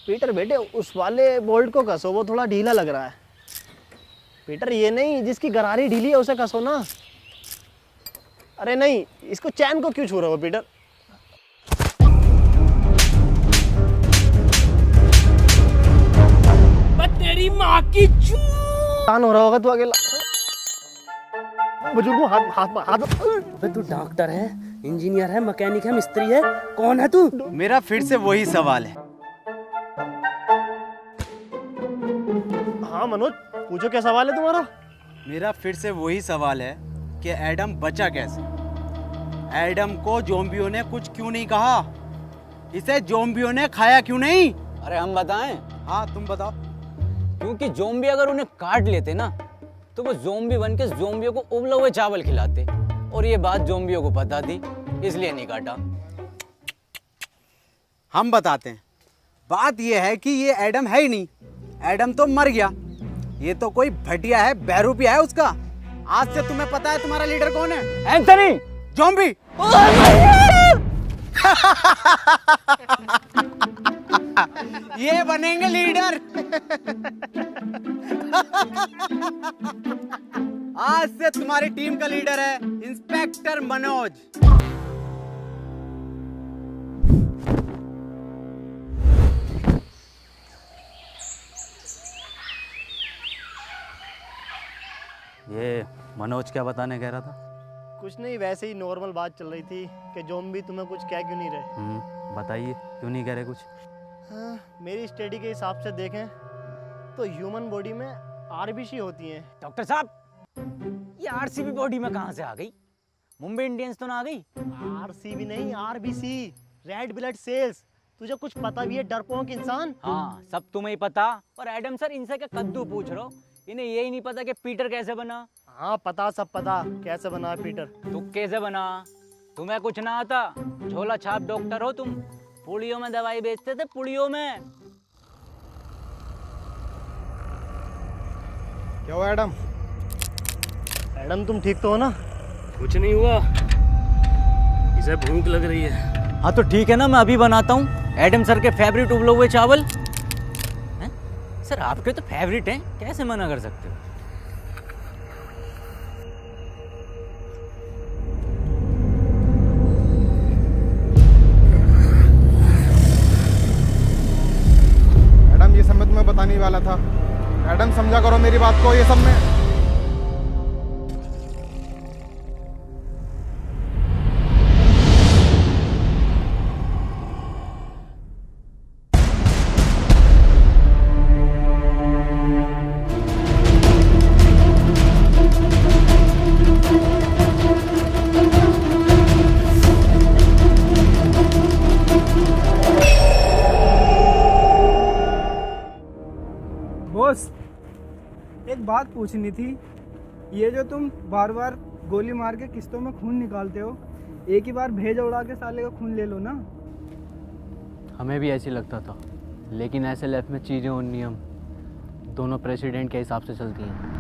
Peter बेटे उस वाले बोल्ट को कसो, वो थोड़ा ढीला लग रहा है। पीटर ये नहीं, जिसकी गरारी ढीली है उसे कसो ना। अरे नहीं, इसको चैन को क्यों छू रहे हो पीटर? तेरी माँ की कान हो रहा होगा तू अकेला। बुजुर्गों हाथ हाथ हाथ। अबे तू डॉक्टर है, इंजीनियर है, मैकेनिक है, मिस्त्री है, कौन है तू? मेरा फिर से वही सवाल है। हाँ मनोज, पूछो क्या सवाल है तुम्हारा? मेरा फिर से वही सवाल है कि एडम बचा कैसे? एडम को ज़ॉम्बियों ने कुछ क्यों नहीं कहा? इसे ज़ॉम्बियों ने खाया क्यों नहीं? अरे हम बताएं? हाँ तुम बताओ। क्योंकि ज़ॉम्बी अगर उन्हें काट लेते ना तो वो ज़ॉम्बी बन के ज़ॉम्बियों को उबले हुए चावल खिलाते, और ये बात ज़ॉम्बियों को पता थी, इसलिए नहीं काटा। हम बताते हैं। बात ये है कि ये एडम है ही नहीं। एडम तो मर गया। ये तो कोई भटिया है, बहरूपिया है उसका। आज से तुम्हें पता है तुम्हारा लीडर कौन है? Anthony zombie. ये बनेंगे लीडर। आज से तुम्हारी टीम का लीडर है इंस्पेक्टर मनोज। ये मनोज क्या बताने कह रहा था? कुछ नहीं, वैसे ही नॉर्मल बात चल रही थी कि ज़ॉम्बी तुम्हें कुछ कह क्यों नहीं रहे। बताइए, क्यों नहीं कह रहे कुछ? हाँ, मेरी स्टडी के हिसाब से देखें तो ह्यूमन बॉडी में आरबीसी होती हैं। डॉक्टर साहब, ये आरसीबी बॉडी में कहाँ से आ गई? मुंबई इंडियंस तो ना आ गई? आरसीबी नहीं, आरबीसी, रेड ब्लड सेल्स। तुझे कुछ पता भी है डरपोक इंसान? हाँ, सब तुम्हें ही पता। पर एडम सर, इनसे क्या कद्दू पूछ रहे हो? इन्हें यही नहीं पता कि पीटर कैसे बना? हाँ पता, सब पता कैसे बना है पीटर। तू कैसे बना? तुम्हें कुछ ना आता? झोला छाप डॉक्टर हो तुम। पुड़ियों में दवाई बेचते थे, पुड़ियों में। क्या हुआ एडम? एडम तुम ठीक तो हो ना? कुछ नहीं हुआ, इसे भूख लग रही है। हाँ तो ठीक है ना, मैं अभी बनाता हूँ एडम सर के फेवरेट उबले हुए चावल। हैं? सर आपके तो फेवरेट हैं, कैसे मना कर सकते हो? एडम ये सब मैं तुम्हें बताने ही वाला था। एडम समझा करो मेरी बात को, ये सब में बॉस, एक बात पूछनी थी। ये जो तुम बार बार गोली मार के किस्तों में खून निकालते हो, एक ही बार भेजा उड़ा के साले का खून ले लो ना। हमें भी ऐसे लगता था, लेकिन ऐसे लाइफ में चीज़ें और नियम दोनों प्रेसिडेंट के हिसाब से चलती हैं।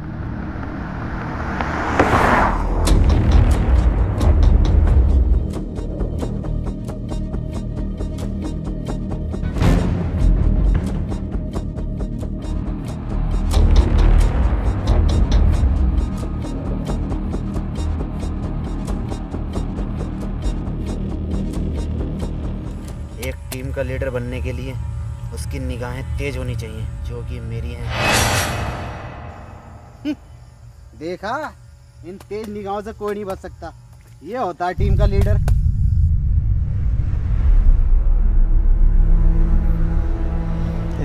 एक टीम का लीडर बनने के लिए उसकी निगाहें तेज होनी चाहिए, जो कि मेरी हैं। देखा, इन तेज निगाहों से कोई नहीं बच सकता। ये होता है टीम का लीडर।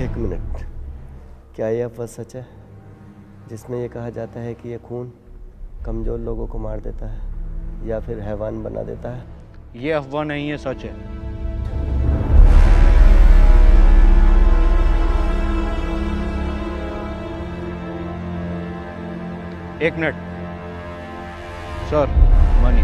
एक मिनट, क्या यह अफवाह सच है जिसमें यह कहा जाता है कि यह खून कमज़ोर लोगों को मार देता है या फिर हैवान बना देता है? ये अफवाह नहीं है, सच है। एक मिनट सर, मनी।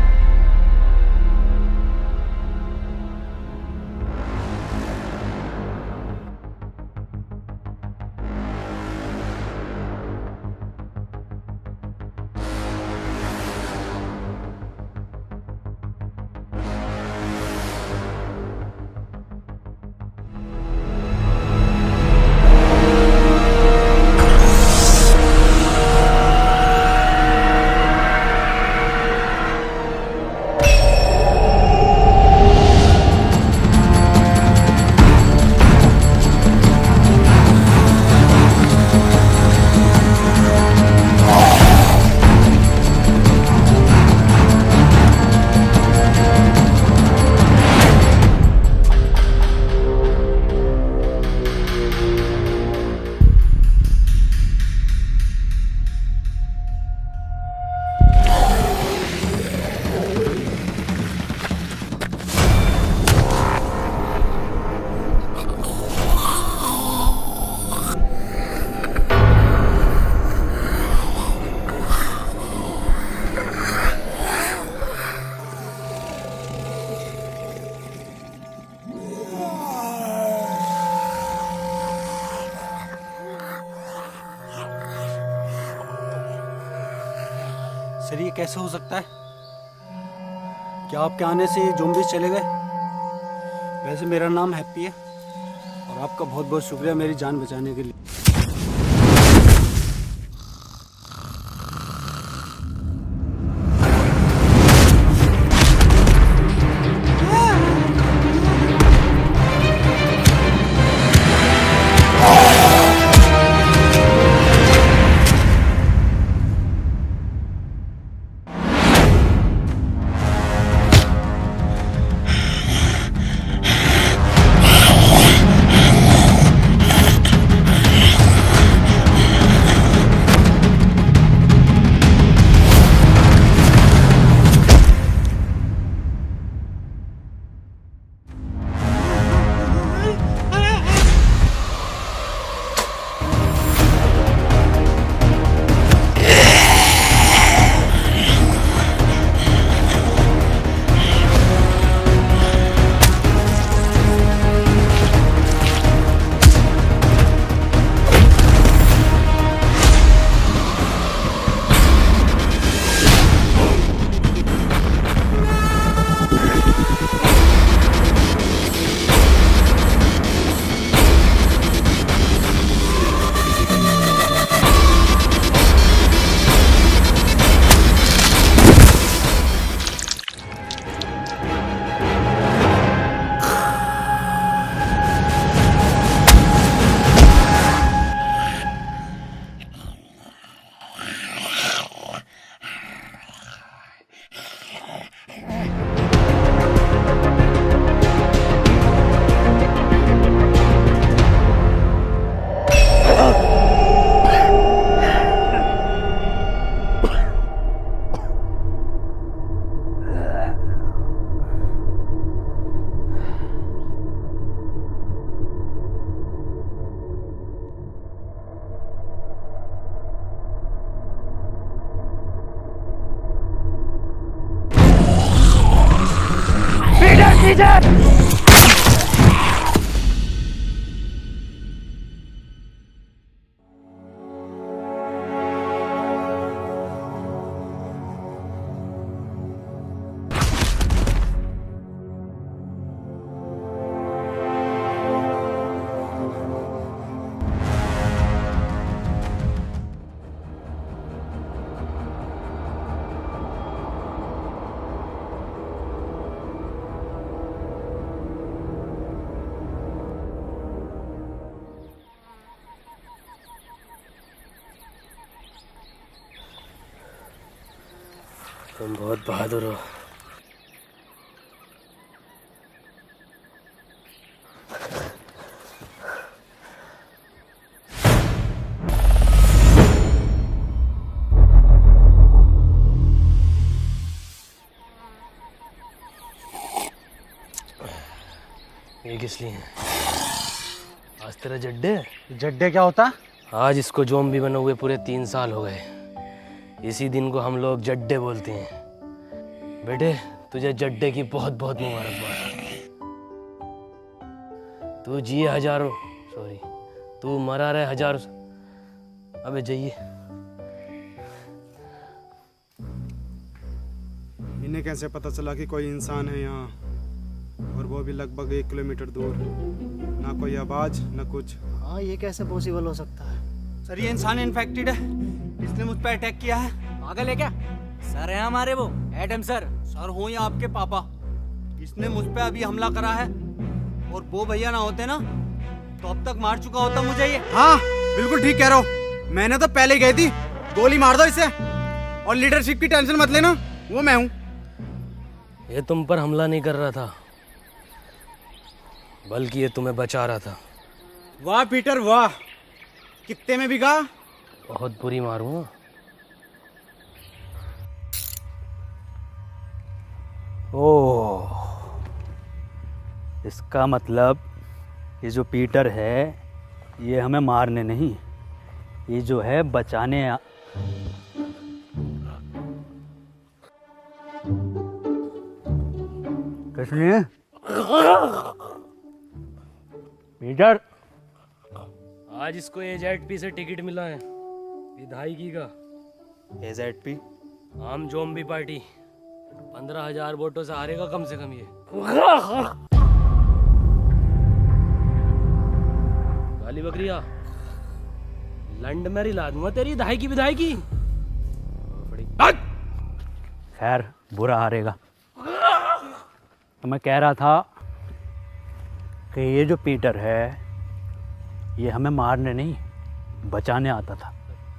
सर ये कैसे हो सकता है? क्या आपके आने से ये ज़ॉम्बीज़ चले गए? वैसे मेरा नाम हैप्पी है और आपका बहुत बहुत शुक्रिया मेरी जान बचाने के लिए। तुम बहुत बहादुर हो। ये किस लिए है? आज तेरा जड्डे? जड्डे क्या होता? आज इसको ज़ॉम्बी बने हुए पूरे 3 साल हो गए। इसी दिन को हम लोग जड्डे बोलते हैं। बेटे तुझे जड्डे की बहुत बहुत मुबारकबाद। तू जिए हजारों, सॉरी तू मरा रहे हजारों। अबे जाइए। इन्हें कैसे पता चला कि कोई इंसान है यहाँ, और वो भी लगभग 1 किलोमीटर दूर? ना कोई आवाज ना कुछ। हाँ ये कैसे पॉसिबल हो सकता है? सर ये इंसान इन्फेक्टेड है, इसने मुझ पर अटैक किया है। पागल है क्या? सर है हमारे वो एडम सर। सर हो या आपके पापा, इसने मुझ पे अभी हमला करा है, और वो भैया ना होते ना तो अब तक मार चुका होता मुझे ये। हाँ बिल्कुल ठीक कह रहे हो, मैंने तो पहले ही गई थी। गोली मार दो इसे, और लीडरशिप की टेंशन मत लेना, वो मैं हूँ। ये तुम पर हमला नहीं कर रहा था, बल्कि ये तुम्हें बचा रहा था। वाह पीटर वाह, कितने में बिका? बहुत बुरी मारूंगा। ओह, इसका मतलब ये जो पीटर है ये हमें मारने नहीं, ये जो है बचाने किस लिए? पीटर, आज इसको एजेडपी से टिकट मिला है विधायकी का। एजेडपी? आम जोम्बी पार्टी 15,000 वोटों से हारेगा कम से कम ये। काली बकरिया, लंड में रिला दूंगा तेरी धाई की विधाई की। खैर बुरा हारेगा। तो मैं कह रहा था कि ये जो पीटर है ये हमें मारने नहीं बचाने आता था।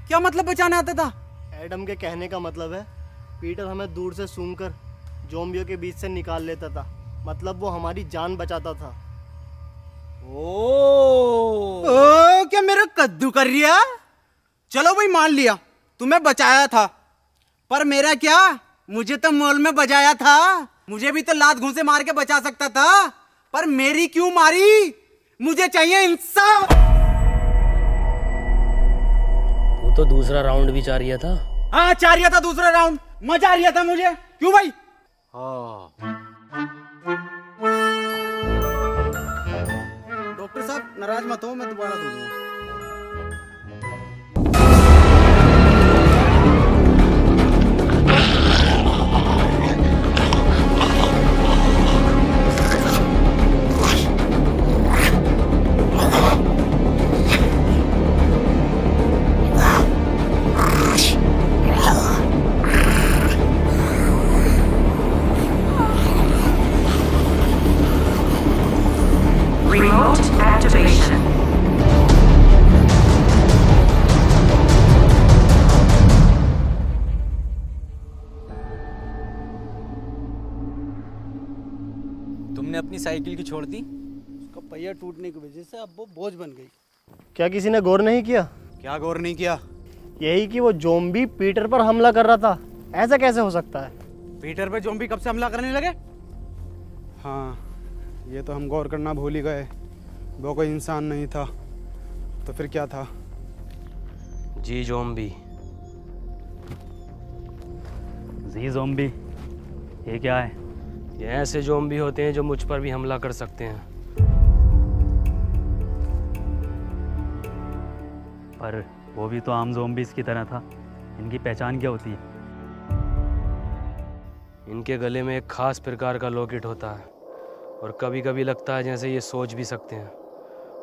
क्या मतलब बचाने आता था? एडम के कहने का मतलब है पीटर हमें दूर से सूंघकर ज़ॉम्बियों के बीच से निकाल लेता था, मतलब वो हमारी जान बचाता था। ओ क्या मेरा कद्दू कर रिया? चलो भाई मान लिया तुम्हें बचाया था, पर मेरा क्या, मुझे तो मॉल में बजाया था। मुझे भी तो लात घूंसे मार के बचा सकता था, पर मेरी क्यों मारी? मुझे चाहिए इंसाफ। वो तो दूसरा राउंड भी चाह रहा था। हाँ चाह रहा था दूसरा राउंड, मजा आ रहा था मुझे। क्यों भाई? डॉक्टर साहब नाराज मत हो, मैं दोबारा दे दूंगा। Remote activation. तुमने अपनी साइकिल की छोड़ दी? उसका पहिया टूटने की वजह से अब वो बोझ बन गई। क्या किसी ने गौर नहीं किया? क्या गौर नहीं किया? यही कि वो ज़ॉम्बी पीटर पर हमला कर रहा था। ऐसा कैसे हो सकता है? पीटर पे ज़ॉम्बी कब से हमला करने लगे? हाँ ये तो हम गौर करना भूल ही गए। वो कोई इंसान नहीं था तो फिर क्या था? जी ज़ॉम्बी। जी ज़ॉम्बी ये क्या है? ये ऐसे ज़ॉम्बी होते हैं जो मुझ पर भी हमला कर सकते हैं। पर वो भी तो आम ज़ॉम्बीज़ की तरह था। इनकी पहचान क्या होती है? इनके गले में एक खास प्रकार का लॉकेट होता है और कभी कभी लगता है जैसे ये सोच भी सकते हैं,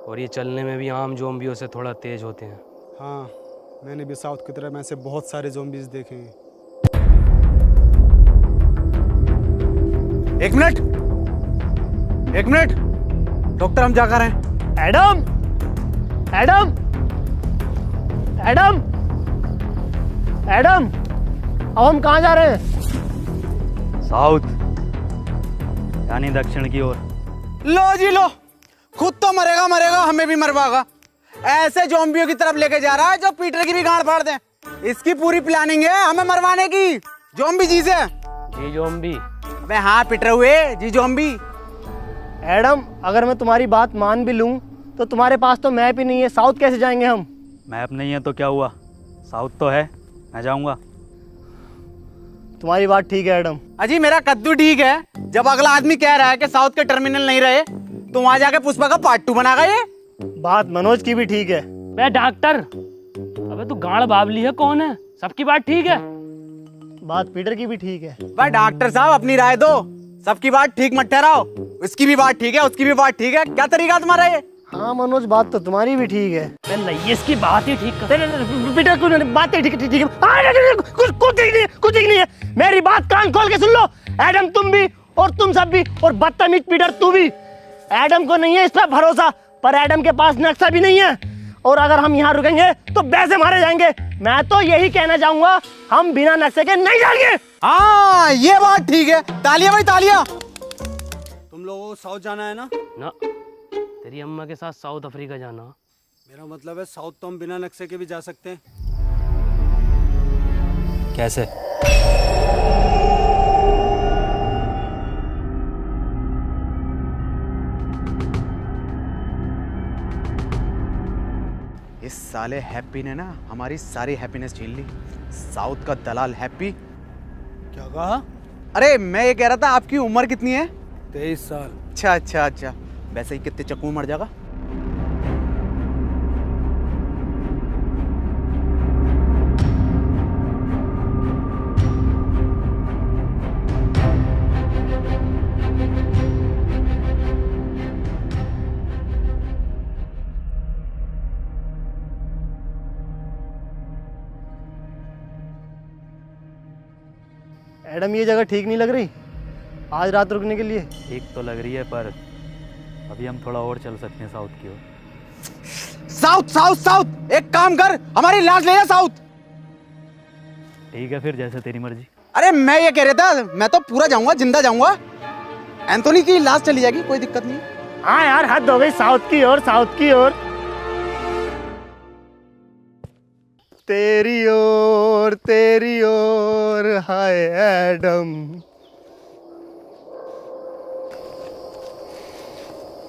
और ये चलने में भी आम ज़ॉम्बियों से थोड़ा तेज होते हैं। हाँ मैंने भी साउथ की तरफ में से बहुत सारे ज़ॉम्बीज देखे हैं। एक मिनट डॉक्टर, हम जाकर हैं। एडम एडम एडम एडम अब हम कहाँ जा रहे हैं? साउथ यानी दक्षिण की ओर। लो जी लो, खुद तो मरेगा हमें भी मरवाएगा। ऐसे ज़ॉम्बियों की तरफ लेके जा रहा है जो पीटर की भी गांड फाड़ दे। इसकी पूरी प्लानिंग है हमें मरवाने की। ज़ॉम्बी जी से। जी ज़ॉम्बी। अबे हाँ पीटर हुए जी ज़ॉम्बी। एडम अगर मैं तुम्हारी बात मान भी लूं तो तुम्हारे पास तो मैप ही नहीं है, साउथ कैसे जाएंगे हम? मैप नहीं है तो क्या हुआ, साउथ तो है, मैं जाऊंगा। तुम्हारी बात ठीक है एडम। अजी मेरा कद्दू ठीक है। जब अगला आदमी कह रहा है कि साउथ के टर्मिनल नहीं रहे तो वहां जाके पुष्पा का पार्ट 2 बनागा ये। बात मनोज की भी ठीक है। बे डॉक्टर, अबे तू गाड़ बाबली है कौन है? सबकी बात ठीक है। बात पीटर की भी ठीक है। भाई डॉक्टर साहब अपनी राय दो, सबकी बात ठीक मत ठहराओ। उसकी भी बात ठीक है, उसकी भी बात ठीक है। क्या तरीका तुम्हारा ये? हाँ मनोज बात तो तुम्हारी भी ठीक है। नहीं इसकी बात ही ठीक कर। पीटर कुछ बात ठीक है, ठीक है। कुछ ठीक नहीं है। मेरी बात कान खोल के सुन लो। एडम तुम भी और तुम सब भी, और बदतमीज पीटर तू भी। एडम को नहीं है इस पर भरोसा, पर एडम के पास नक्शा भी नहीं है, और अगर हम यहाँ रुकेंगे तो वैसे मारे जाएंगे। मैं तो यही कहना चाहूंगा, हम बिना नक्शे के नहीं जाएंगे। हाँ ये बात ठीक है। तालियां भाई तालियां। तुम लोगों को साउथ जाना है ना? ना, तेरी अम्मा के साथ साउथ अफ्रीका जाना। मेरा मतलब है साउथ तो हम बिना नक्शे के भी जा सकते हैं। कैसे? इस साले हैप्पी ने ना हमारी सारी हैप्पीनेस छीन ली। साउथ का दलाल हैप्पी। क्या कहा? अरे मैं ये कह रहा था आपकी उम्र कितनी है? 23 साल। अच्छा। वैसे ही कितने चक्कू मर जाएगा? एडम ये जगह ठीक नहीं लग रही आज रात रुकने के लिए। ठीक तो लग रही है, पर अभी हम थोड़ा और चल सकते हैं साउथ की ओर। साउथ साउथ साउथ, एक काम कर, हमारी लाश ले जा साउथ। ठीक है फिर, जैसे तेरी मर्जी। अरे मैं ये कह रहा था, मैं तो पूरा जाऊंगा, जिंदा जाऊंगा। एंथोनी की लाश चली जाएगी, कोई दिक्कत नहीं। हाँ यार, हद हो गई, साउथ की ओर, साउथ की ओर। तेरी ओर हाय एडम।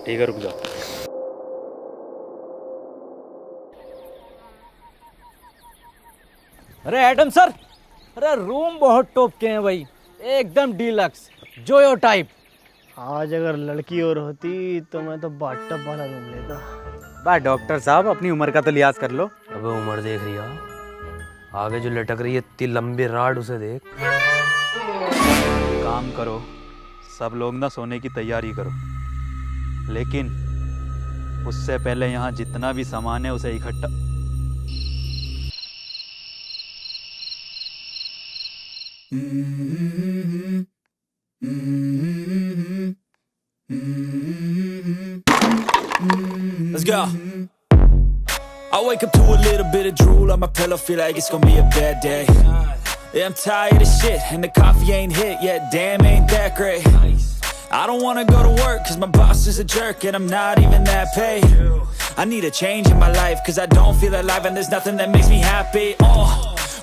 ठीक है, रुक जाओ। अरे एडम सर, अरे रूम बहुत टॉप के हैं भाई, एकदम डीलक्स, जोयो टाइप। आज अगर लड़की और होती तो मैं तो बाथटब वाला रूम लेता। बा डॉक्टर साहब, अपनी उम्र का तो लिहाज कर लो। अबे उम्र देख रही है, आगे जो लटक रही है इतनी लंबी राड, उसे देख। काम करो, सब लोग ना सोने की तैयारी करो, लेकिन उससे पहले यहाँ जितना भी सामान है उसे इकट्ठा। Let's go. I wake up to a little bit of drool on my pillow, feel like it's gonna be a bad day. Yeah, I'm tired of shit, and the coffee ain't hit yet, damn ain't that great. I don't wanna go to work, cause my boss is a jerk, and I'm not even that paid. I need a change in my life, cause I don't feel alive, and there's nothing that makes me happy.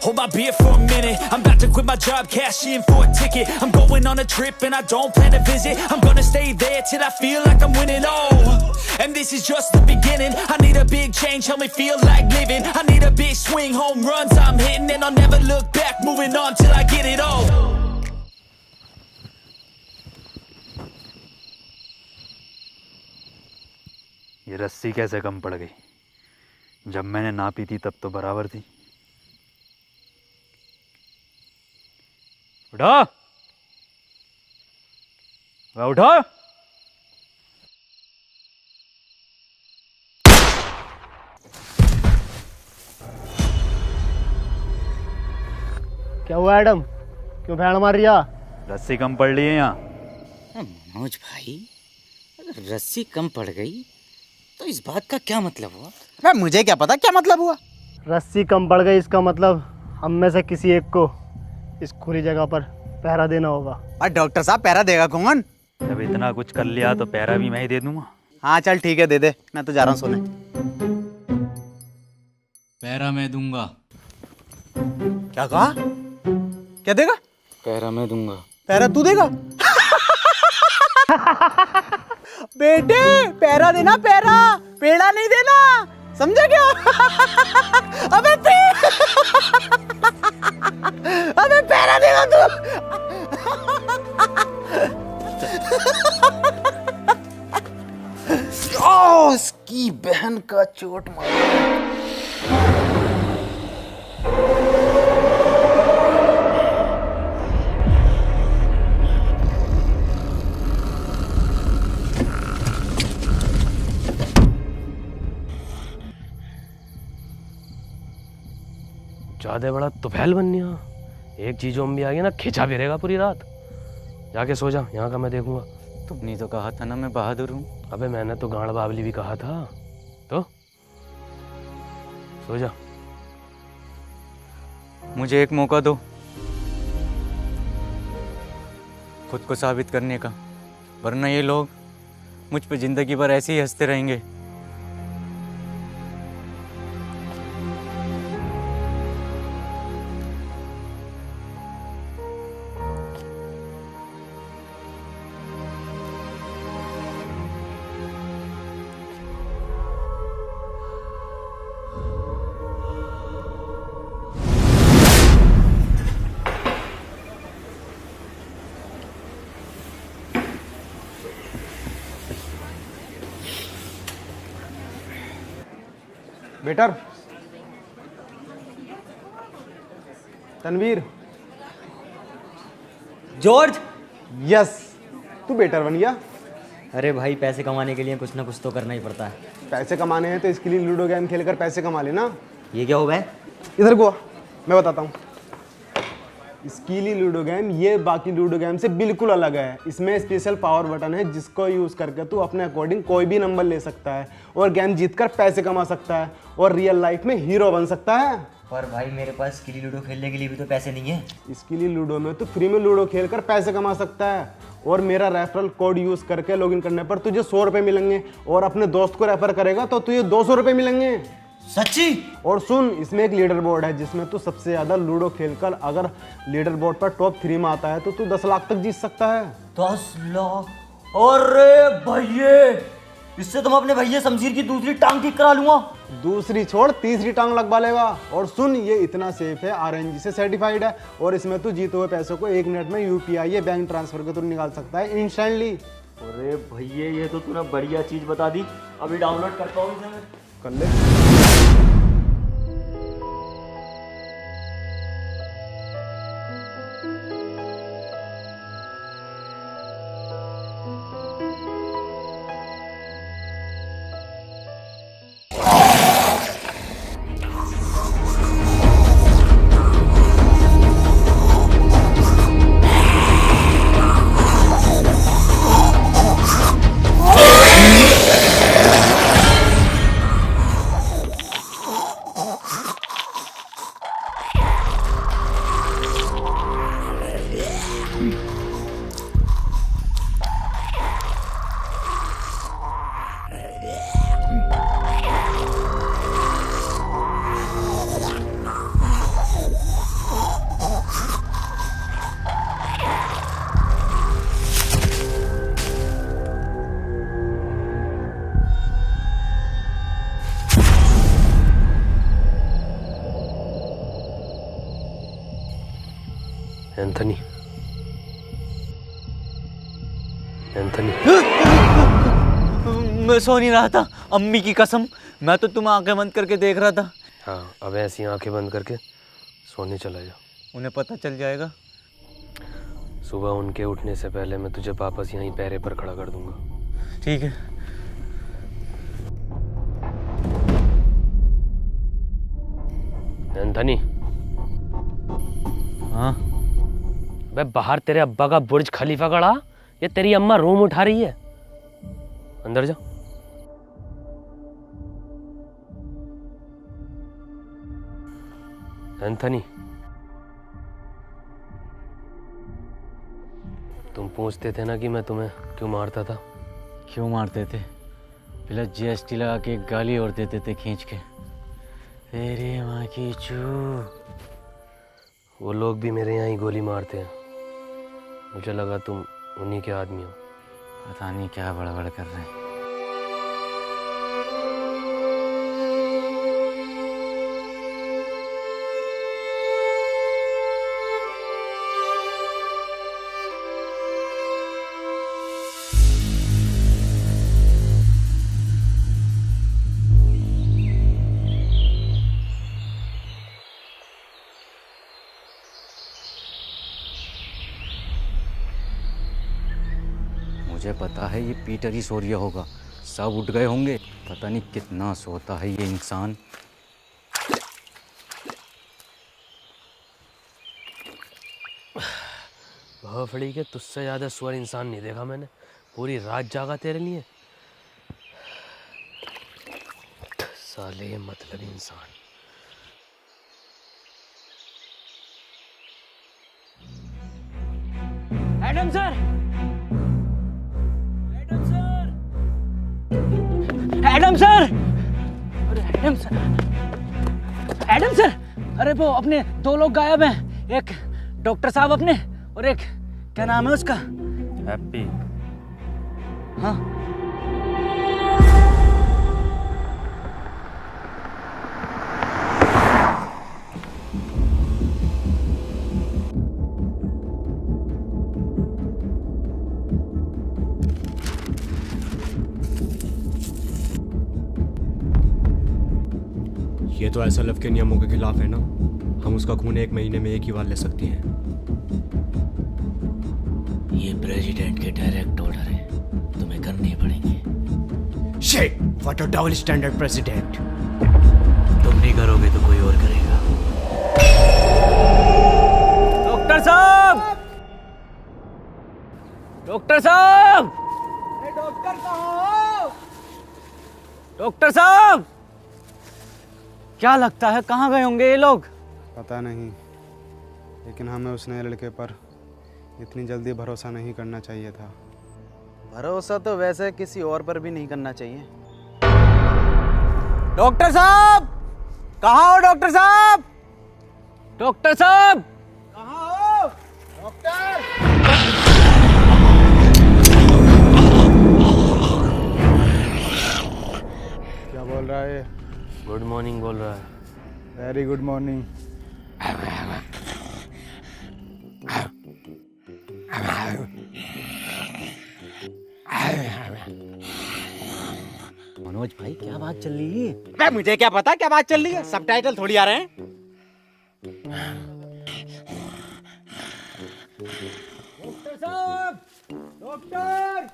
Hold my beer for a minute, I'm about to quit my job, cash in for a ticket. I'm going on a trip and I don't plan to visit. I'm gonna stay there till I feel like I'm winning, and this is just the beginning. I need a big change, help me feel like living. I need a big swing, home runs I'm hitting, and I'll never look back, moving on till I get it all. ये रस्सी कैसे कम पड़ गई? जब मैंने नापी थी तब तो बराबर थी। उठो, उठो। क्या हुआ एडम, क्यों भैंड मार रिया? रस्सी कम पड़ रही है यहाँ। मनोज भाई, अगर रस्सी कम पड़ गई तो इस बात का क्या मतलब हुआ? मैं मुझे क्या पता क्या मतलब हुआ। रस्सी कम पड़ गई, इसका मतलब हम में से किसी एक को इस खुली जगह पर पहरा देना होगा। और डॉक्टर साहब, पहरा देगा कौन? जब इतना कुछ कर लिया तो पहरा भी मैं ही दे दूंगा। हाँ चल ठीक है, दे दे, मैं तो जा रहा हूँ सोने। पहरा मैं दूंगा। क्या कहा? क्या देगा? पहरा मैं दूंगा। पहरा तू देगा? बेटे, पहरा देना, पहरा, पेड़ा नहीं देना, समझा क्या? अबे अबे पहरा देगा तू। ओ, इसकी बहन का चोट मारा। ज्यादा बड़ा तुफैल बननी है। एक चीज भी आ गई ना, खिंचा भी रहेगा पूरी रात। जाके सो जा, यहाँ का मैं देखूंगा। तुमने तो कहा था ना मैं बहादुर हूँ। अबे मैंने तो गांड बावली भी कहा था, तो सो जा। मुझे एक मौका दो खुद को साबित करने का, वरना ये लोग मुझ पे जिंदगी भर ऐसे ही हंसते रहेंगे। Better, Tanveer, George. यस, तू बेटर बन गया। अरे भाई, पैसे कमाने के लिए कुछ ना कुछ तो करना ही पड़ता है। पैसे कमाने हैं तो इसके लिए लूडो गेम खेलकर पैसे कमा लेना। ये क्या हो गया? इधर को, मैं बताता हूँ। स्कीली लूडो गेम ये बाकी लूडो गेम से बिल्कुल अलग है। इसमें स्पेशल पावर बटन है जिसको यूज़ करके तू अपने अकॉर्डिंग कोई भी नंबर ले सकता है और गेम जीतकर पैसे कमा सकता है और रियल लाइफ में हीरो बन सकता है। पर भाई मेरे पास स्किली लूडो खेलने के लिए भी तो पैसे नहीं है। स्कीली लूडो में तू फ्री में लूडो खेल कर पैसे कमा सकता है और मेरा रेफरल कोड यूज़ करके लॉगिन करने पर तुझे 100 रुपये मिलेंगे और अपने दोस्त को रेफर करेगा तो तुझे 200 रुपये मिलेंगे। सच्ची? और सुन, इसमें एक लीडर बोर्ड है जिसमें तू सबसे ज़्यादा लूडो खेलकर अगर लीडर बोर्ड पर टॉप 3 में आता है तो तू 10 लाख तक जीत सकता है। 10 लाख? अरे भैया, इससे तुम अपने भैया शमशीर की दूसरी टांग ठीक करा लूंगा। दूसरी छोड़, तीसरी टांग लगवा लेगा। और सुन, ये इतना सेफ है, RNG से सर्टिफाइड है और इसमें तू जीते हुए पैसों को 1 मिनट में UPI या बैंक ट्रांसफर के थ्रू निकाल सकता है इंस्टेंटली। अरे भैया, ये तो तूने बढ़िया चीज़ बता दी। अभी डाउनलोड करता हूँ इसे मैं। कर ले। एंथनी, एंथनी, मैं सो नहीं रहा था, अम्मी की कसम। मैं तो तुम आंखें बंद करके देख रहा था। हाँ, अब ऐसी आंखें बंद करके सोने चला जा। उन्हें पता चल जाएगा। सुबह उनके उठने से पहले मैं तुझे वापस यहीं पैरे पर खड़ा कर दूंगा। ठीक है। एंथनी। हाँ? बे, बाहर तेरे अब्बा का बुर्ज खलीफा खड़ा, ये तेरी अम्मा रूम उठा रही है। अंदर जा। एंथनी, तुम पूछते थे ना कि मैं तुम्हें क्यों मारता था। क्यों मारते थे? पहले GST लगा के एक गाली और देते थे खींच के, तेरी माँ की चू। वो लोग भी मेरे यहाँ ही गोली मारते हैं। मुझे लगा तुम उन्हीं के आदमी हो। पता नहीं क्या बड़बड़ कर रहे हैं। मुझे पता है ये पीटर ही सो रिया होगा। सब उठ गए होंगे। पता नहीं कितना सोता है ये इंसान। भोफड़ी के तुझसे ज़्यादा स्वर इंसान नहीं देखा मैंने। पूरी रात जागा तेरे लिए। साले मतलब इंसान। Adam sir! Adam sir! अरे एडम सर! Adam sir! अरे वो अपने 2 लोग गायब हैं। एक डॉक्टर साहब अपने और एक क्या नाम है उसका? हैप्पी। हाँ। ये तो SLF के नियमों के खिलाफ है ना। हम उसका खून 1 महीने में 1 ही बार ले सकते हैं। ये प्रेसिडेंट के डायरेक्ट ऑर्डर है, तुम्हें करने पड़ेंगे। Shit, what a double standard president. तुम नहीं करोगे तो कोई और करेगा। डॉक्टर डॉक्टर साहब, डॉक्टर साहब, डॉक्टर कहाँ हो? डॉक्टर साहब, क्या लगता है कहाँ गए होंगे ये लोग? पता नहीं, लेकिन हमें उस नए लड़के पर इतनी जल्दी भरोसा नहीं करना चाहिए था। भरोसा तो वैसे किसी और पर भी नहीं करना चाहिए। डॉक्टर साहब, कहाँ हो डॉक्टर साहब? डॉक्टर साहब, कहाँ हो? डॉक्टर! क्या बोल रहा है? गुड मॉर्निंग बोल रहा है। Very good morning. मनोज भाई क्या बात चल रही है? अबे मुझे क्या पता क्या बात चल रही है, सबटाइटल थोड़ी आ रहे हैं। डॉक्टर साहब, डॉक्टर!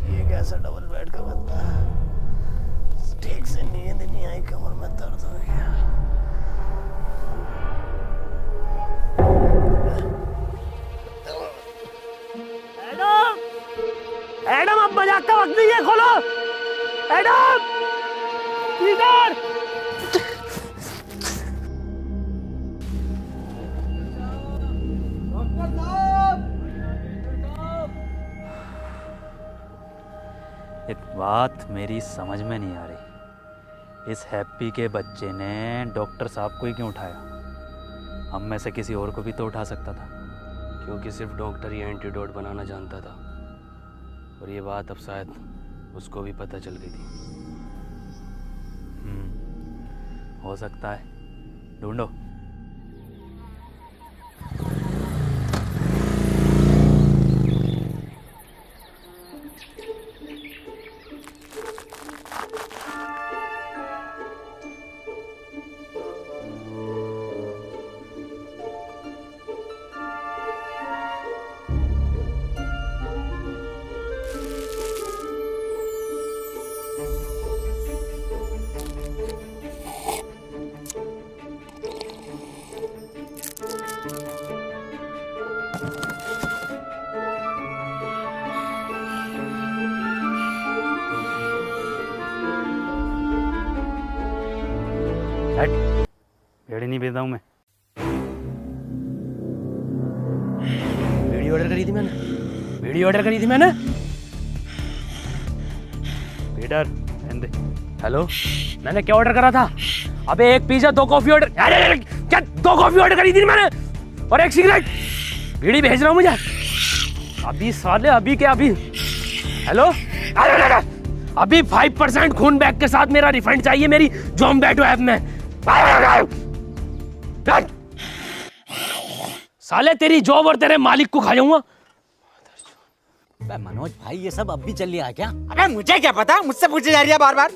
ये कैसा डबल बेड का बंदा है? ठीक से नींद नहीं आई, कमर में दर्द हो गया। एडम, एडम अब मजाक का वक्त नहीं है, खोलो। एडम, पीटर, एक बात मेरी समझ में नहीं आ रही, इस हैप्पी के बच्चे ने डॉक्टर साहब को ही क्यों उठाया? हम में से किसी और को भी तो उठा सकता था। क्योंकि सिर्फ डॉक्टर ही एंटीडोट बनाना जानता था, और ये बात अब शायद उसको भी पता चल गई थी। हो सकता है, ढूंढो। भेड़ी नहीं भेजता हूँ मैं। वीडियो ऑर्डर करी थी मैंने, वीडियो ऑर्डर करी थी मैंने। पीटर, दे। हेलो, मैंने क्या ऑर्डर करा था? अबे एक पिज्जा, 2 कॉफी ऑर्डर। अरे क्या 2 कॉफी ऑर्डर करी थी मैंने, और 1 सिगरेट। बीड़ी भेज रहा हूँ मुझे अभी साले, अभी क्या अभी? हेलो, अभी 5% खून बैग के साथ मेरा रिफंड चाहिए मेरी ज़ोमैटो ऐप में। साले तेरी जॉब और तेरे मालिक को खा जाऊंगा। मनोज भाई ये सब अब भी चल रहा है क्या? अबे मुझे क्या पता, मुझसे पूछे जा रही है बार बार।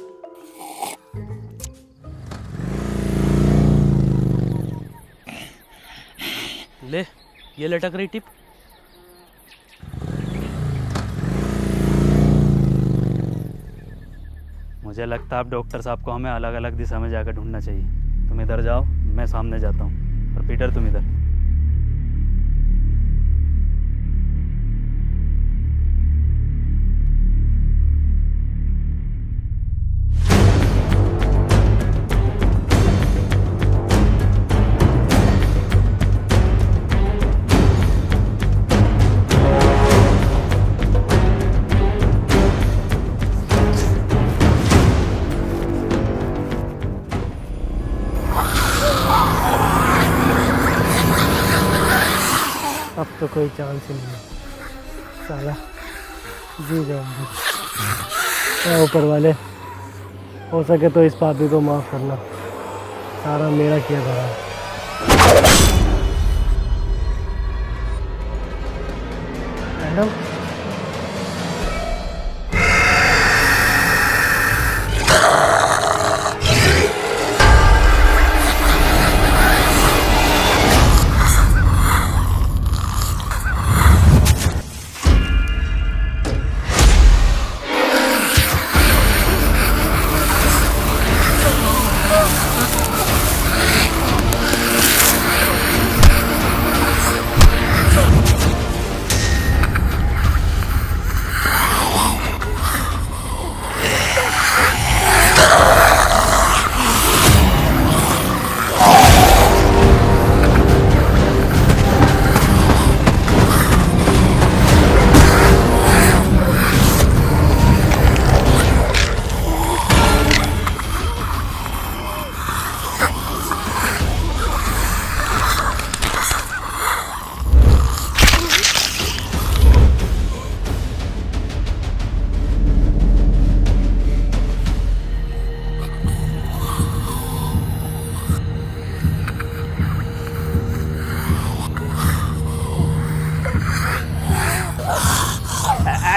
ले, ये लटक रही टिप। मुझे लगता है अब डॉक्टर साहब को हमें अलग अलग दिशा में जाकर ढूंढना चाहिए। तुम इधर जाओ, मैं सामने जाता हूँ, और पीटर तुम इधर। अब तो कोई चांस ही नहीं है, साला जी जाऊंगी। ऊपर वाले, हो सके तो इस पापी को माफ करना, सारा मेरा किया धरा है। मैडम,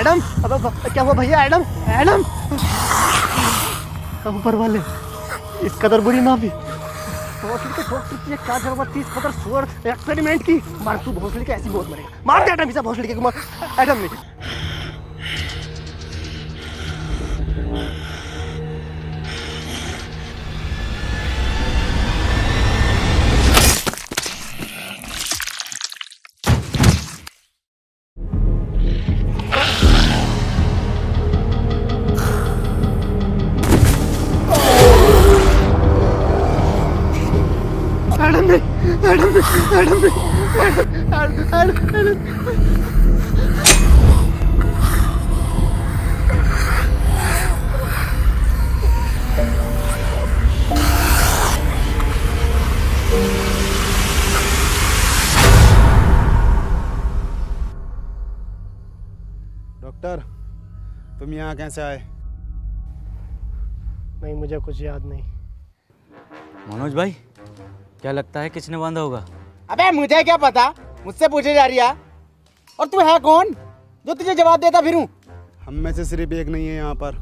एडम, अब क्या हुआ भैया? एडम, एडम, ऊपर वाले इस कदर बुरी ना भी क्या जरूरत थी इस कदर सुअर एक्सपेरिमेंट की? मार तू भोसड़ी के, ऐसी बहुत मरेगा। मार दे एडम, इसे भोसड़ी के मार। एडम नहीं। डॉक्टर, तुम यहाँ कैसे आए? नहीं, मुझे कुछ याद नहीं। मनोज भाई, क्या लगता है किसने बांधा होगा? अबे मुझे क्या पता, मुझसे पूछे जा रही है। और तू है कौन जो तुझे जवाब देता फिरूं? हम में से सिर्फ एक नहीं है यहाँ पर।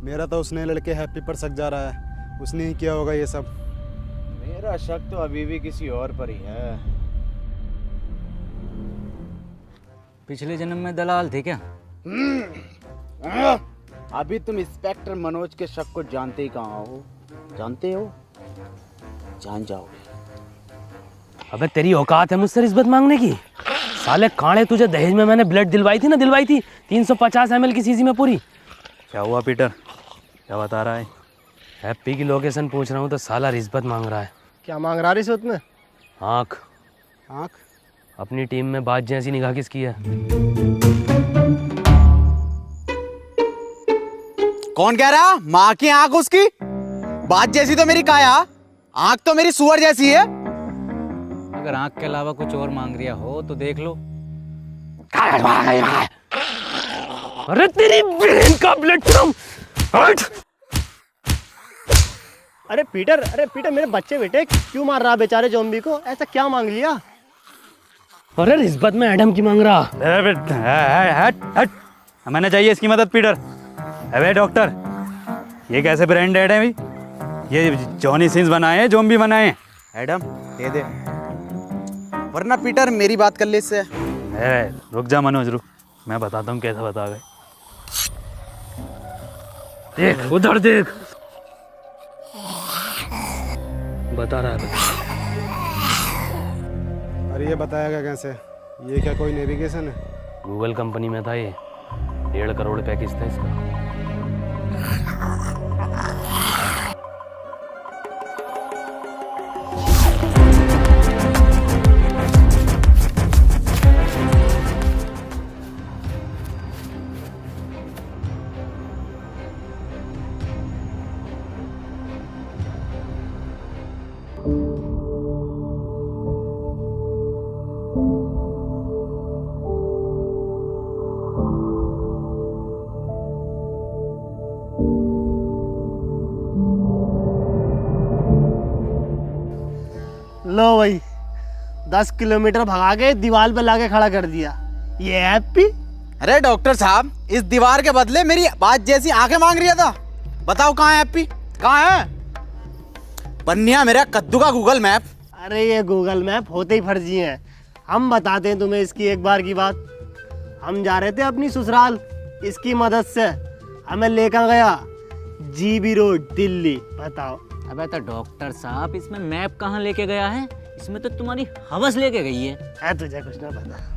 मेरा तो उसने लड़के हैप्पी पर शक जा रहा है, उसने ही किया होगा ये सब। मेरा शक तो अभी भी किसी और पर ही है। पिछले जन्म में दलाल थे क्या? अभी तुम इंस्पेक्टर मनोज के शक को जानते ही कहाँ हो? जानते हो? जान जाओगे। अबे तेरी औकात है मुझसे रिश्वत मांगने की? साले कांडे, तुझे दहेज में मैंने ब्लड दिलवाई थी 350 ml की सीसी में पूरी। क्या हुआ पीटर, क्या बता रहा है? हैप्पी की लोकेशन पूछ रहा हूँ तो साला रिश्वत मांग रहा है। क्या मांग रहा है रिश्वत में? आँख। आँख? अपनी टीम में बात जैसी निगाह किसकी है? कौन कह रहा? माँ की आंख उसकी? बात जैसी तो मेरी काया, आंख तो मेरी सुअर जैसी है। अगर आंख के अलावा कुछ और मांग रिया हो तो देख लो। अरे तेरी बहन का ब्लड हट! अरे पीटर, मेरे बच्चे बेटे क्यों मार रहा बेचारे ज़ॉम्बी को? ऐसा क्या मांग लिया? अरे रिश्वत में एडम की मांग रहा। हट, मैंने चाहिए इसकी मदद पीटर। अबे डॉक्टर, ये कैसे ब्रांडेड है भाई? ये जॉनी सिंस बनाए हैं, ज़ॉम्बी बनाए हैं। एडम दे दे, वरना पीटर मेरी बात कर ले इससे। रुक जा मनोज, रुक, मैं बताता हूँ कैसे बता गए। देख उधर देख, बता रहा है। अरे ये बताएगा कैसे? ये क्या कोई नेविगेशन है? गूगल कंपनी में था ये, 1.5 करोड़ पैकेज था इसका। लो भाई, 10 किलोमीटर भगा के दीवार पे लाके खड़ा कर दिया। ये हैप्पी? अरे डॉक्टर साहब, इस दीवार के बदले मेरी बात जैसी आंखें मांग रही था। बताओ कहाँ है हैप्पी, कहाँ है? बन्निया मेरा कद्दू का गूगल मैप। अरे ये गूगल मैप होते ही फर्जी हैं। हम बताते हैं तुम्हें इसकी एक बार की बात। हम जा रहे थे अपनी ससुराल, इसकी मदद से हमें लेकर गया जीबी रोड दिल्ली। बताओ। अबे तो डॉक्टर साहब, इसमें मैप कहाँ लेके गया है? इसमें तो तुम्हारी हवस लेके गई है। तुझे कुछ ना पता।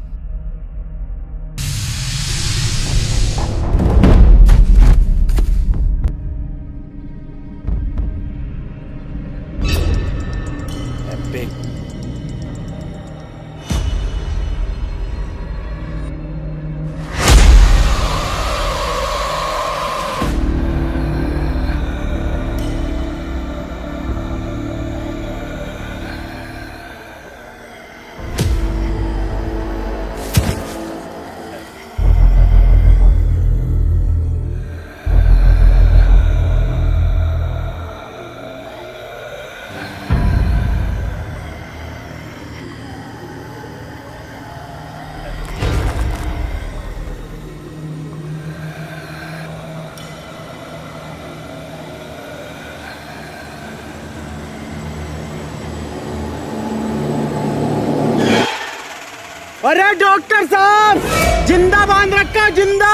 अरे डॉक्टर साहब, जिंदा बांध रखा, जिंदा।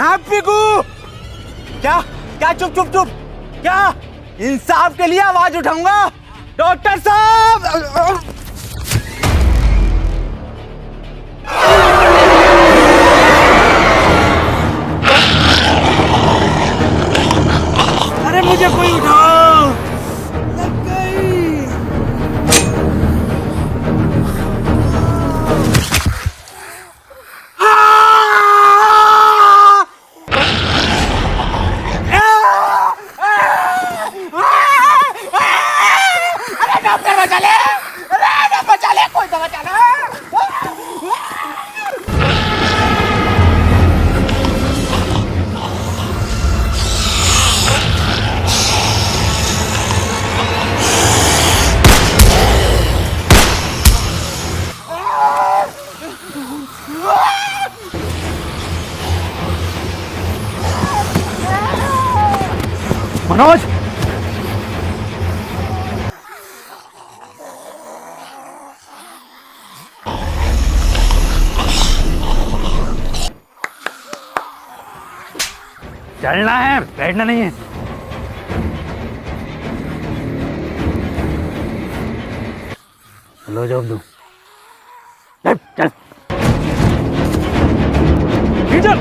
हैप्पी को क्या क्या? चुप चुप चुप। क्या इंसाफ के लिए आवाज उठाऊंगा? डॉक्टर साहब, अरे मुझे कोई उठाओ। लग गई। मनोज, चलना है, बैठना नहीं है। लो जॉब दो। चल चल। पीटर!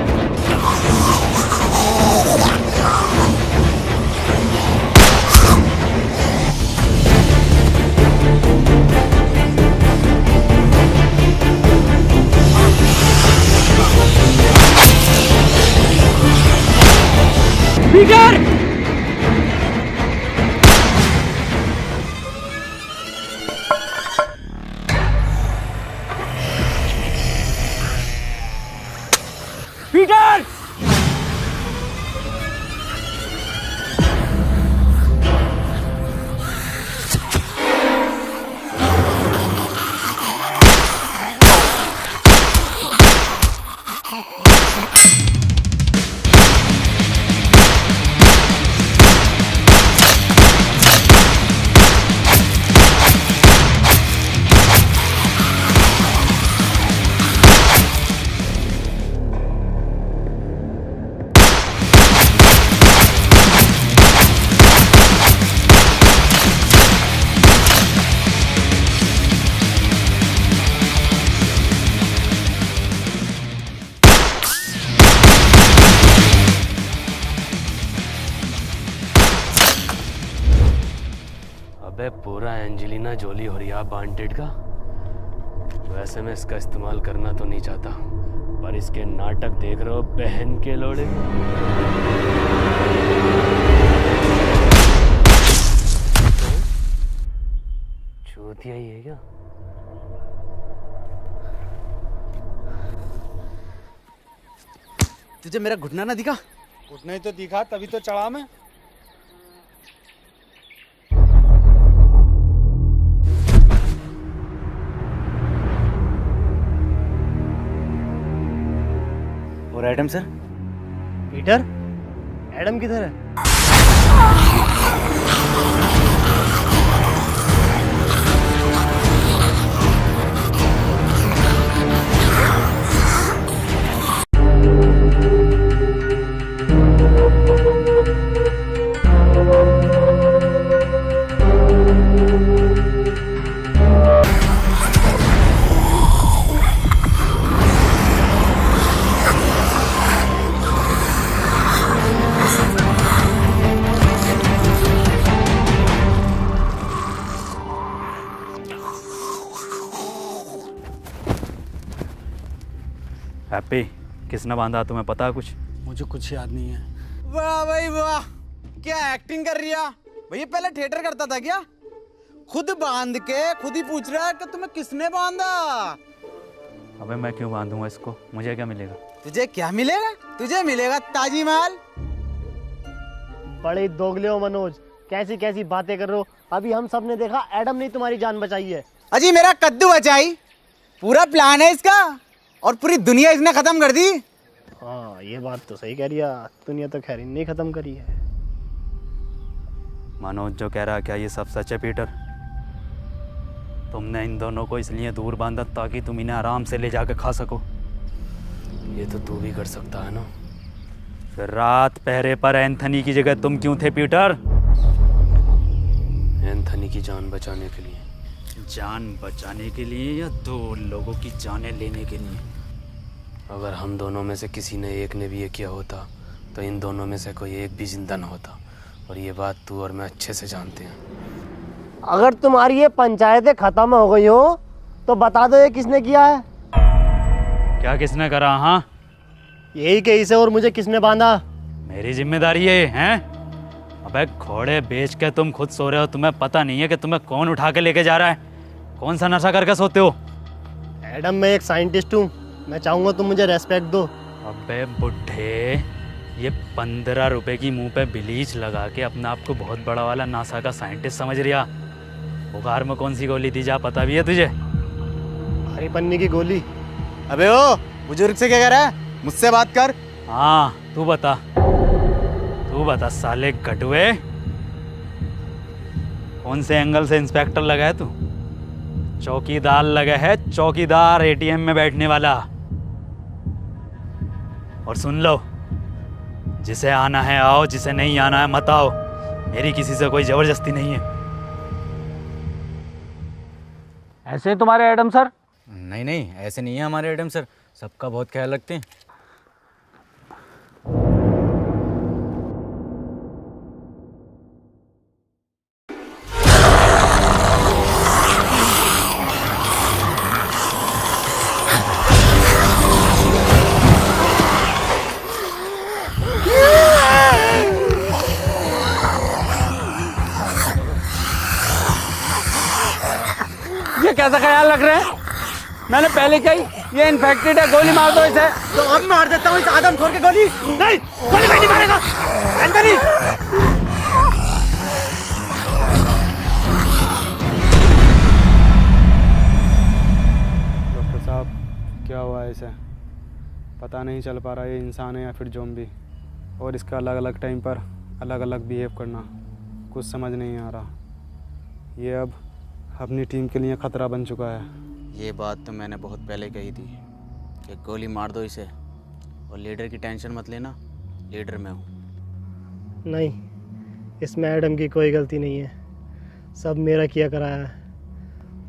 पीटर! अबे पूरा एंजेलिना जोली और या बांटेड का। वैसे मैं इसका इस्तेमाल करना तो नहीं चाहता, पर इसके नाटक देख रहे हो बहन के लोड़े। चूतिया ही है क्या? तुझे मेरा घुटना ना दिखा? घुटना ही तो दिखा, तभी तो चढ़ा मैं। और एडम सर? पीटर, एडम किधर है? हैप्पी, किसने बांधा तुम्हें पता है कुछ? मुझे कुछ याद नहीं है। वाह भाई वाह, क्या एक्टिंग कर रही है भैया। पहले थिएटर करता था क्या? खुद बांध के खुद ही पूछ रहा है कि तुम्हें किसने बांधा। अबे मैं क्यों बांधूंगा इसको? मुझे क्या मिलेगा? तुझे क्या मिलेगा? तुझे मिलेगा ताजी माल। बड़े दोगले हो मनोज, कैसी कैसी बातें कर रहे हो। अभी हम सब ने देखा एडम ने तुम्हारी जान बचाई है। अजी मेरा कद्दू बचाई, पूरा प्लान है इसका, और पूरी दुनिया इसने खत्म कर दी। हाँ ये बात तो सही कह रही है, दुनिया तो खैर नहीं खत्म करी है। मनोज जो कह रहा है क्या ये सब सच है पीटर? तुमने इन दोनों को इसलिए दूर बांधा ताकि तुम इन्हें आराम से ले जाकर खा सको। ये तो तू भी कर सकता है ना। फिर रात पहरे पर एंथनी की जगह तुम क्यों थे पीटर? एंथनी की जान बचाने के लिए। जान बचाने के लिए या दो लोगों की जानें लेने के लिए? अगर हम दोनों में से किसी ने एक ने भी ये किया होता तो इन दोनों में से कोई एक भी जिंदा न होता, और ये बात तू और मैं अच्छे से जानते हैं। अगर तुम्हारी ये पंचायतें खत्म हो गई हो तो बता दो ये किसने किया है? क्या किसने करा? हाँ, यही केस है। और मुझे किसने बांधा? मेरी जिम्मेदारी है, हैं? अबे घोड़े बेच के तुम खुद सो रहे हो, तुम्हें पता नहीं है कि तुम्हें कौन उठा के लेके जा रहा है? कौन सा नशा करके सोते हो? एडम, मैं एक साइंटिस्ट हूँ, मैं चाहूँगा तुम मुझे रेस्पेक्ट दो। अबे बुढ़े, ये 15 रुपए की मुंह पे ब्लीच लगा के अपने आप को बहुत बड़ा वाला नासा का साइंटिस्ट समझ रिया। बुखार में कौन सी गोली दी जा पता भी है तुझे? हरी पन्नी की गोली। अबे ओ बुजुर्ग से क्या कह रहा है? मुझसे बात कर। हाँ, तू बता साले कटुए, कौन से एंगल से इंस्पेक्टर लगा है तू? चौकीदार लगा है, चौकीदार, एटीएम में बैठने वाला। और सुन लो, जिसे आना है आओ, जिसे नहीं आना है मत आओ। मेरी किसी से कोई जबरदस्ती नहीं है। ऐसे ही तुम्हारे एडम सर? नहीं नहीं, ऐसे नहीं है हमारे एडम सर, सबका बहुत ख्याल रखते हैं। ये कैसा ख्याल रख रहे हैं? मैंने पहले कही ये इन्फेक्टेड है, गोली मार दो इसे। तो अब मार देता हूँ इस आदमखोर के गोली। नहीं, गोली नहीं मारेगा। एंथनी! डॉक्टर साहब, क्या हुआ है इसे? पता नहीं चल पा रहा ये इंसान है या फिर ज़ॉम्बी, और इसका अलग अलग टाइम पर अलग अलग बिहेव करना कुछ समझ नहीं आ रहा। ये अब अपनी टीम के लिए ख़तरा बन चुका है। ये बात तो मैंने बहुत पहले कही थी कि गोली मार दो इसे, और लीडर की टेंशन मत लेना, लीडर मैं हूँ। नहीं, इसमें एडम की कोई गलती नहीं है, सब मेरा किया कराया है।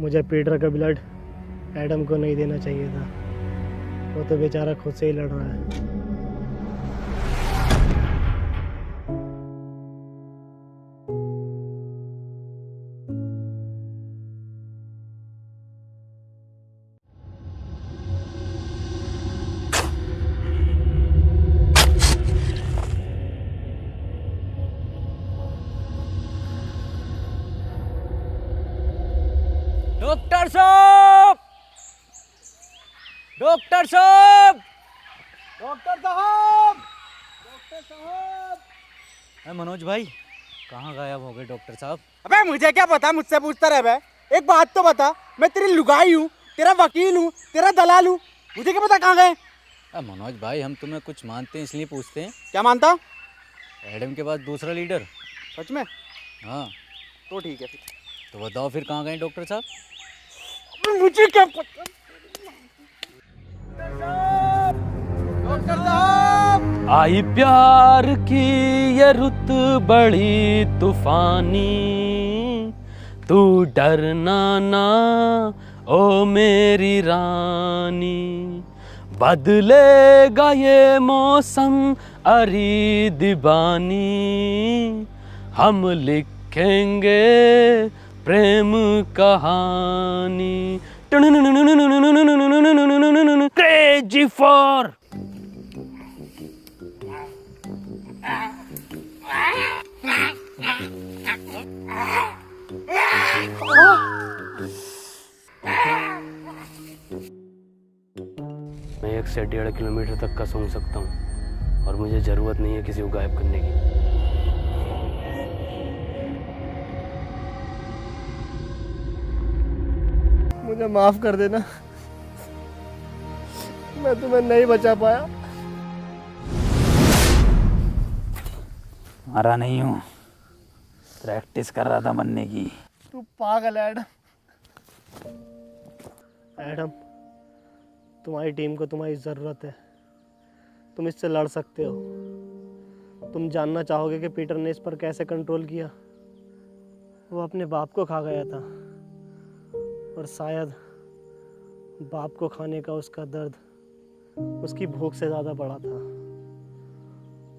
मुझे पीटर का ब्लड एडम को नहीं देना चाहिए था, वो तो बेचारा खुद से ही लड़ रहा है। डॉक्टर साहब! डॉक्टर साहब! डॉक्टर साहब! डॉक्टर साहब! मनोज भाई, कहाँ गायब हो गए डॉक्टर साहब? अबे मुझे क्या पता, मुझसे पूछता रहे बे। एक बात तो बता, मैं तेरी लुगाई हूँ, तेरा वकील हूँ, तेरा दलाल हूँ, मुझे क्या पता कहाँ गए? मनोज भाई, हम तुम्हें कुछ मानते हैं इसलिए पूछते हैं। क्या मानता? एडम के बाद दूसरा लीडर। सच में? हाँ। तो ठीक है फिर। तो बताओ फिर कहाँ गए डॉक्टर साहब? मुझे क्या पता। डॉक्टर साहब! आई प्यार की ये रुत बड़ी तूफानी, तू डरना ना ओ मेरी रानी, बदलेगा ये मौसम अरी दीवानी, हम लिखेंगे प्रेम कहानी। क्रेजी फॉर मैं 1 से 1.5 किलोमीटर तक का सूंघ सकता हूँ, और मुझे ज़रूरत नहीं है किसी को गायब करने की। मुझे माफ कर देना, मैं तुम्हें नहीं बचा पाया। मरा नहीं हूँ, प्रैक्टिस कर रहा था मरने की। तू पागल है एडम, एडम, तुम्हारी टीम को तुम्हारी ज़रूरत है। तुम इससे लड़ सकते हो। तुम जानना चाहोगे कि पीटर ने इस पर कैसे कंट्रोल किया। वो अपने बाप को खा गया था और शायद बाप को खाने का उसका दर्द उसकी भूख से ज़्यादा बड़ा था।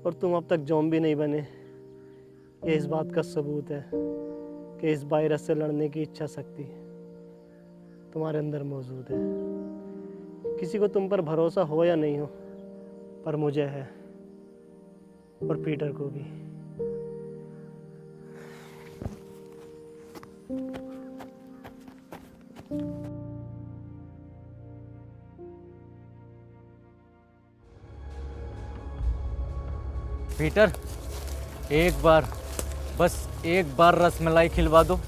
और तुम अब तक ज़ॉम्बी नहीं बने, ये इस बात का सबूत है कि इस वायरस से लड़ने की इच्छा शक्ति तुम्हारे अंदर मौजूद है। किसी को तुम पर भरोसा हो या नहीं हो, पर मुझे है, और पीटर को भी। पीटर, एक बार, बस एक बार रसमलाई खिलवा दो।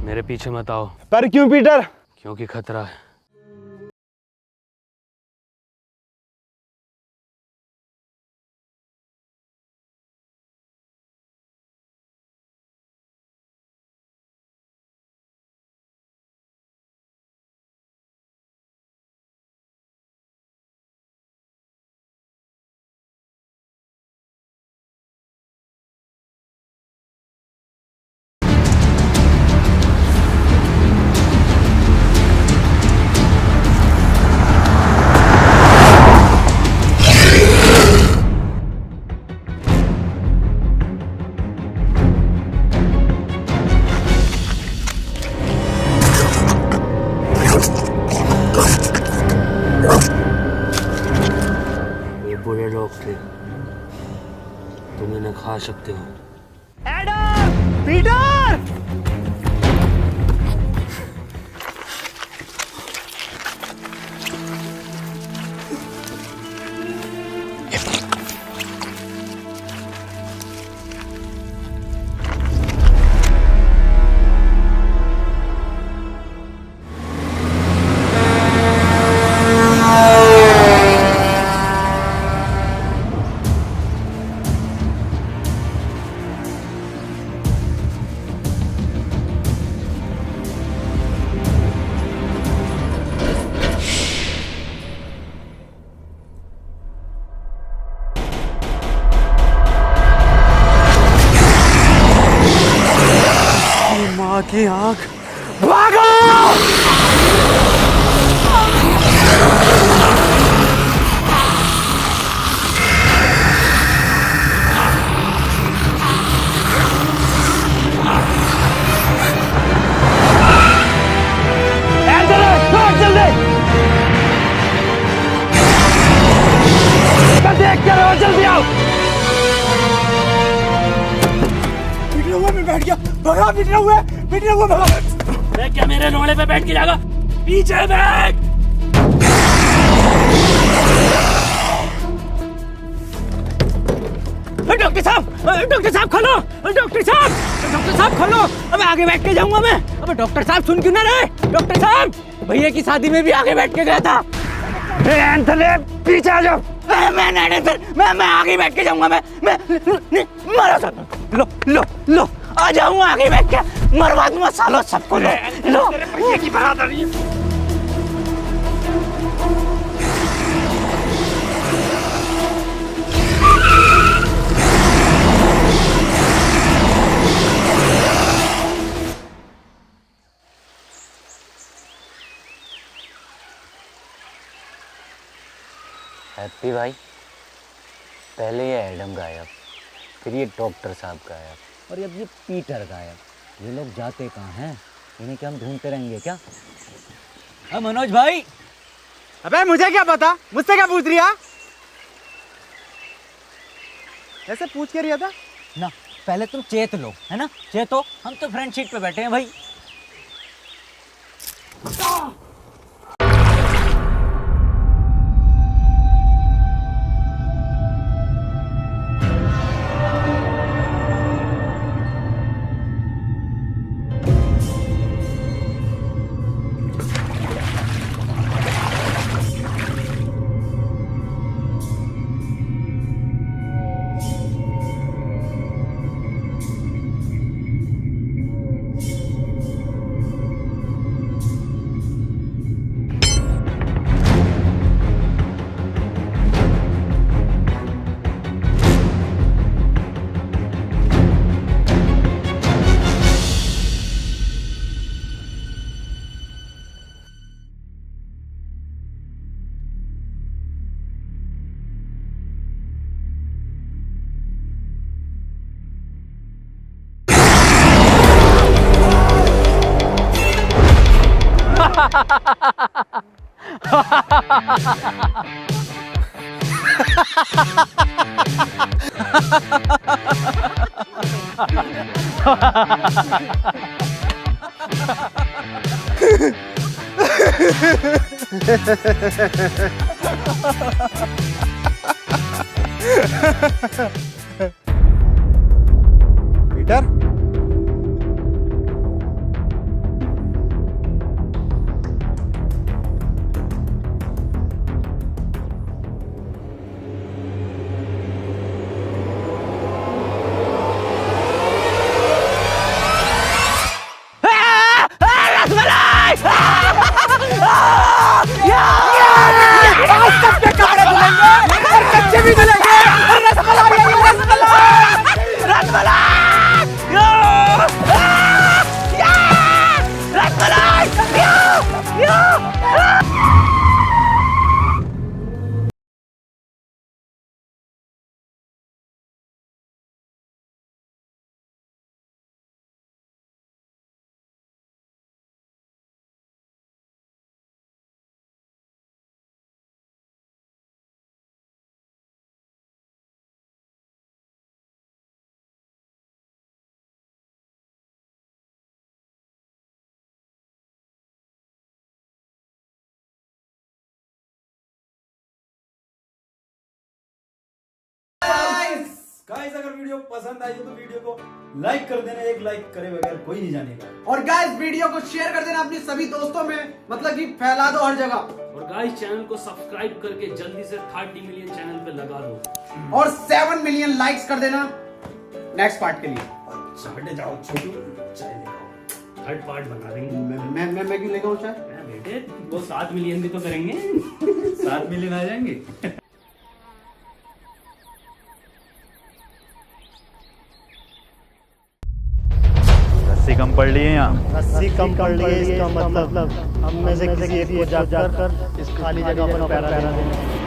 मेरे पीछे मत आओ। पर क्यों पीटर? क्योंकि खतरा है। बुरे लोग थे, तुम इन्हें खा सकते हो। एडम! पीटर! माँ की आँख, भागो! देख क्या रहो, जल्दी आओ! पीटने हुए मैं बैठ गया, भगा पीटने हुए भगा। देख क्या मेरे रोड़े पे बैठ के जाएगा, पीछे बैठ। डॉक्टर साहब खोलो, डॉक्टर साहब खोलो। अब आगे बैठ के जाऊंगा मैं। अब डॉक्टर साहब सुन क्यों ना रहे? डॉक्टर साहब, भैया की शादी में भी आगे बैठ के गया था। पीछे आ जाओ। मैं आगे बैठ के जाऊंगा मैं मारो सर। लो लो लो आ जाऊंगा आगे बैठ के, मरवा दूंगा सालों सबको। लो लो तेरे भैया की बरादरी है। हैप्पी भाई, पहले ये एडम गायब, फिर ये डॉक्टर साहब गायब, और अब ये पीटर गायब। ये लोग जाते कहाँ हैं? इन्हें क्या हम ढूंढते रहेंगे क्या? मनोज भाई, अबे मुझे क्या पता, मुझसे क्या पूछ रिया? ऐसे पूछ के रिया था ना। पहले तुम चेत लो, है ना? चेतो, हम तो फ्रंट सीट पे बैठे हैं भाई। पीटर, गाइस अगर वीडियो पसंद आई हो तो वीडियो को लाइक कर देना, एक लाइक करे बगैर कोई नहीं जानेगा। और गाइस वीडियो को शेयर कर देना अपने सभी दोस्तों में, मतलब कि फैला दो हर जगह। और गाइस चैनल को सब्सक्राइब करके जल्दी से 30 मिलियन चैनल पे लगा दो और 7 मिलियन लाइक्स कर देना नेक्स्ट पार्ट के लिए। अच्छा हटे जाओ छोटू, चाय लेकर थर्ड पार्ट बना देंगे। मैं क्यों लेकर आऊं चाय? बेटे वो 7 मिलियन भी तो करेंगे। 7 मिलियन आ जाएंगे। रस्सी कम पड़ रही है यहाँ। रस्सी कम पड़ रही है इसका मतलब हम में से किसी एक को जाकर इस खाली जगह पर पैरा देना है।